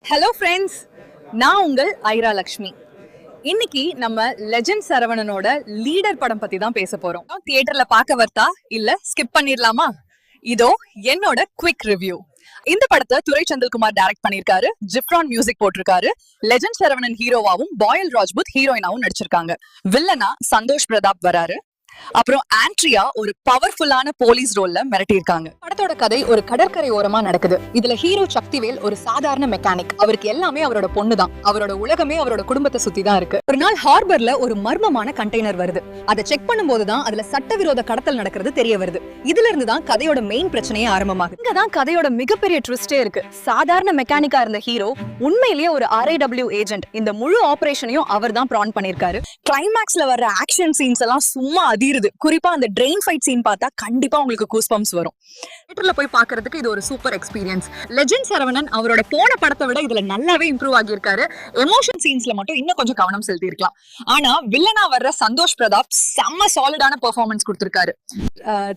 Hello friends, நான் உங்கள் ஐரா லக்ஷ்மி. இன்னைக்கு நம்ம லெஜெண்ட் சரவணனோட லீடர் படம் பத்தி தான் பேச போறோம். தியேட்டர்ல பார்க்க வர்த்தா இல்ல ஸ்கிப் பண்ணிடலாமா? இதோ என்னோட குவிக் ரிவ்யூ. இந்த படத்தை துரை செந்தில்குமார் டைரக்ட் பண்ணிருக்காரு. ஜிப்ரான் மியூசிக் போட்டிருக்காரு. லெஜெண்ட் சரவணன் ஹீரோவாவும் பாயல் ராஜ்புத் ஹீரோயினாவும் நடிச்சிருக்காங்க. வில்லனா சந்தோஷ் பிரதாப் வராரு. அப்புறம் ஆண்ட்ரியா ஒரு பவர்ஃபுல்லான போலீஸ் ரோல்ல மிரட்டியிருக்காங்க. படத்தோட கதை ஒரு கடற்கரை ஓரமா நடக்குது. இதுல ஹீரோ சக்திவேல் ஒரு சாதாரண மெக்கானிக். அவருக்கு எல்லாமே அவரோட பொண்ணு தான். அவரோட உலகமே அவரோட குடும்பத்தை சுத்தி தான் இருக்கு. ஒரு நாள் ஹார்பர்ல ஒரு மர்மமான கண்டெய்னர் வருது. அதை செக் பண்ணும்போது தான் அதுல சட்டவிரோத கடத்தல் நடக்கிறது தெரிய வருது. இதுல இருந்து தான் கதையோட மெயின் பிரச்சனையே ஆரம்பமாகுது. இங்கதான் கதையோட மிகப்பெரிய ட்விஸ்டே இருக்கு. சாதாரண மெக்கானிக்கா இருந்த ஹீரோ உண்மையிலேயே ஒரு RIW ஏஜென்ட். இந்த முழு ஆபரேஷனையும் அவர் தான் பிரான் பண்ணிருக்காரு. கிளைமேக்ஸ்ல வர்ற ஆக்ஷன் சீன்ஸ் எல்லாம் சும்மா அதிருது. குறிப்பா அந்த ட்ரெயின் ஃபைட் சீன் பார்த்தா கண்டிப்பா உங்களுக்கு கூஸ்பம்ஸ் வரும். தியேட்டர்ல போய் பார்க்கிறதுக்கு இது ஒரு சூப்பர் எக்ஸ்பீரியன்ஸ். லெஜெண்ட் சரவணன் அவரோட போன படத்தை விட இதுல நல்லாவே இம்ப்ரூவ் ஆகியிருக்காரு. எமோஷன் சீன்ஸ்ல மட்டும் இன்னும் கொஞ்சம் கவனம் செலுத்தி இருக்கலாம். ஆனா வில்லனா வர்ற சந்தோஷ் பிரதாப் செம்ம சாலிடான பெர்ஃபார்மன்ஸ் கொடுத்திருக்காரு.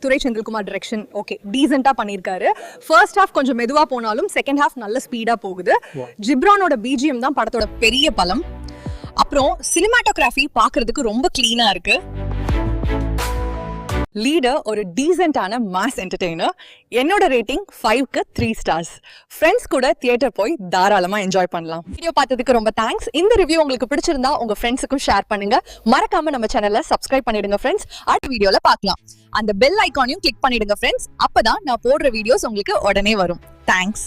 துரை செந்தில்குமார் டைரக்ஷன் ஓகே டீசென்ட்டா பண்ணிருக்காரு. ஃபர்ஸ்ட் ஹாஃப் கொஞ்சம் மெதுவா போனாலும் செகண்ட் ஹாஃப் நல்ல ஸ்பீடா போகுது. ஜிப்ரானோட BGM தான் படத்தோட பெரிய பலம். அப்புறம் சினிமாட்டோகிராஃபி பார்க்கிறதுக்கு ரொம்ப கிளீனா இருக்கு. லீடர் ஒரு டீசென்டான மாஸ் என்டர்டெய்னர். என்னோட ரேட்டிங் 5க்கு 3 ஸ்டார்ஸ். ஃப்ரெண்ட்ஸ் கூட தியேட்டர் போய் தாராளமா என்ஜாய் பண்ணலாம். வீடியோ பார்த்ததுக்கு ரொம்ப தேங்க்ஸ். இந்த ரிவ்யூ உங்களுக்கு பிடிச்சிருந்தா உங்க ஃப்ரெண்ட்ஸுக்கும் ஷேர் பண்ணுங்க. மறக்காம நம்ம சேனலை சப்ஸ்கிரைப் பண்ணிடுங்க ஃப்ரெண்ட்ஸ். அடுத்த வீடியோல பார்க்கலாம். அந்த பெல் ஐகானையும் கிளிக் பண்ணிடுங்க ஃப்ரெண்ட்ஸ். அப்பதான் நான் போடுற வீடியோஸ் உங்களுக்கு உடனே வரும். தேங்க்ஸ்.